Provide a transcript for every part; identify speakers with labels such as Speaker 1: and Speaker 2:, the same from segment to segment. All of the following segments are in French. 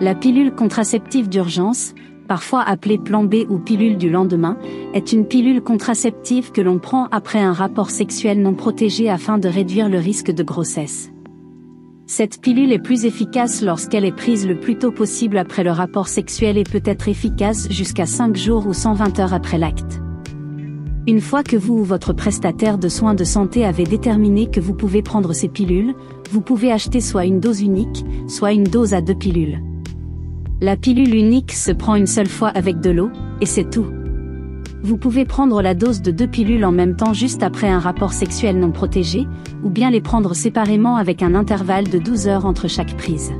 Speaker 1: La pilule contraceptive d'urgence, parfois appelée plan B ou pilule du lendemain, est une pilule contraceptive que l'on prend après un rapport sexuel non protégé afin de réduire le risque de grossesse. Cette pilule est plus efficace lorsqu'elle est prise le plus tôt possible après le rapport sexuel et peut être efficace jusqu'à 5 jours ou 120 heures après l'acte. Une fois que vous ou votre prestataire de soins de santé avez déterminé que vous pouvez prendre ces pilules, vous pouvez acheter soit une dose unique, soit une dose à 2 pilules. La pilule unique se prend une seule fois avec de l'eau, et c'est tout. Vous pouvez prendre la dose de 2 pilules en même temps juste après un rapport sexuel non protégé, ou bien les prendre séparément avec un intervalle de 12 heures entre chaque prise.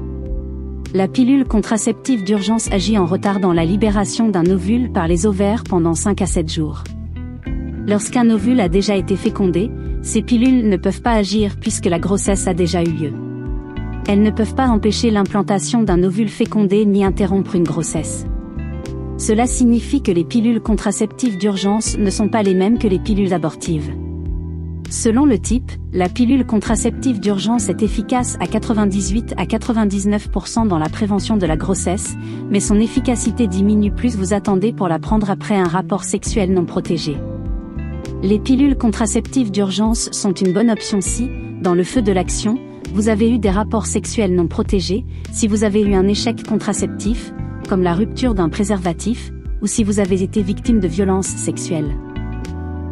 Speaker 1: La pilule contraceptive d'urgence agit en retardant la libération d'un ovule par les ovaires pendant 5 à 7 jours. Lorsqu'un ovule a déjà été fécondé, ces pilules ne peuvent pas agir puisque la grossesse a déjà eu lieu. Elles ne peuvent pas empêcher l'implantation d'un ovule fécondé ni interrompre une grossesse. Cela signifie que les pilules contraceptives d'urgence ne sont pas les mêmes que les pilules abortives. Selon le type, la pilule contraceptive d'urgence est efficace à 98 à 99% dans la prévention de la grossesse, mais son efficacité diminue plus vous attendez pour la prendre après un rapport sexuel non protégé. Les pilules contraceptives d'urgence sont une bonne option si, dans le feu de l'action, vous avez eu des rapports sexuels non protégés, si vous avez eu un échec contraceptif, comme la rupture d'un préservatif, ou si vous avez été victime de violences sexuelles.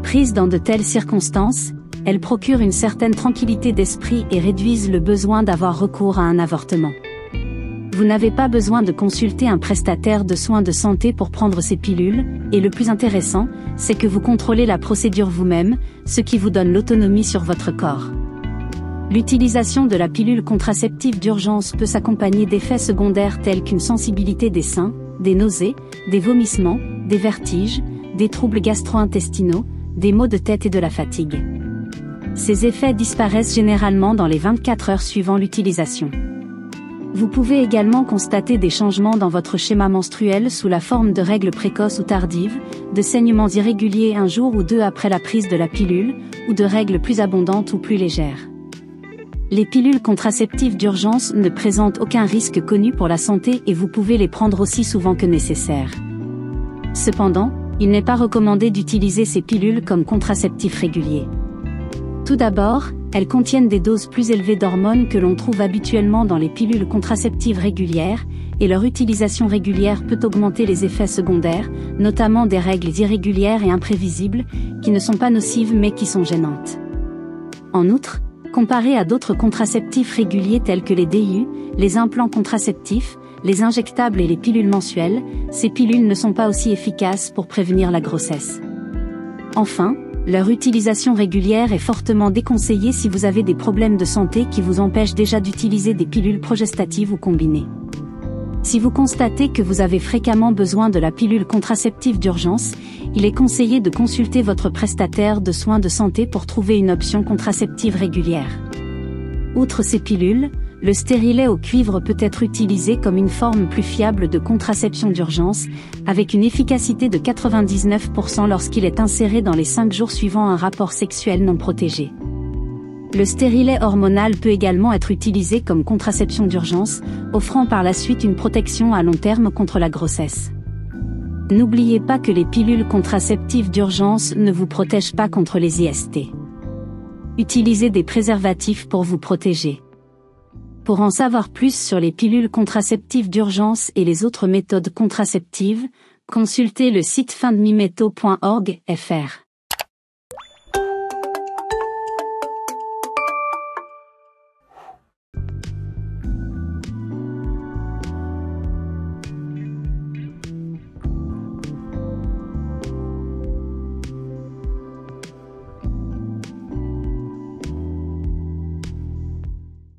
Speaker 1: Prises dans de telles circonstances, elles procurent une certaine tranquillité d'esprit et réduisent le besoin d'avoir recours à un avortement. Vous n'avez pas besoin de consulter un prestataire de soins de santé pour prendre ces pilules, et le plus intéressant, c'est que vous contrôlez la procédure vous-même, ce qui vous donne l'autonomie sur votre corps. L'utilisation de la pilule contraceptive d'urgence peut s'accompagner d'effets secondaires tels qu'une sensibilité des seins, des nausées, des vomissements, des vertiges, des troubles gastro-intestinaux, des maux de tête et de la fatigue. Ces effets disparaissent généralement dans les 24 heures suivant l'utilisation. Vous pouvez également constater des changements dans votre schéma menstruel sous la forme de règles précoces ou tardives, de saignements irréguliers un jour ou deux après la prise de la pilule, ou de règles plus abondantes ou plus légères. Les pilules contraceptives d'urgence ne présentent aucun risque connu pour la santé et vous pouvez les prendre aussi souvent que nécessaire. Cependant, il n'est pas recommandé d'utiliser ces pilules comme contraceptifs réguliers. Tout d'abord, elles contiennent des doses plus élevées d'hormones que l'on trouve habituellement dans les pilules contraceptives régulières, et leur utilisation régulière peut augmenter les effets secondaires, notamment des règles irrégulières et imprévisibles, qui ne sont pas nocives mais qui sont gênantes. En outre, comparé à d'autres contraceptifs réguliers tels que les DIU, les implants contraceptifs, les injectables et les pilules mensuelles, ces pilules ne sont pas aussi efficaces pour prévenir la grossesse. Enfin, leur utilisation régulière est fortement déconseillée si vous avez des problèmes de santé qui vous empêchent déjà d'utiliser des pilules progestatives ou combinées. Si vous constatez que vous avez fréquemment besoin de la pilule contraceptive d'urgence, il est conseillé de consulter votre prestataire de soins de santé pour trouver une option contraceptive régulière. Outre ces pilules, le stérilet au cuivre peut être utilisé comme une forme plus fiable de contraception d'urgence, avec une efficacité de 99% lorsqu'il est inséré dans les 5 jours suivant un rapport sexuel non protégé. Le stérilet hormonal peut également être utilisé comme contraception d'urgence, offrant par la suite une protection à long terme contre la grossesse. N'oubliez pas que les pilules contraceptives d'urgence ne vous protègent pas contre les IST. Utilisez des préservatifs pour vous protéger. Pour en savoir plus sur les pilules contraceptives d'urgence et les autres méthodes contraceptives, consultez le site findmemeto.org.fr.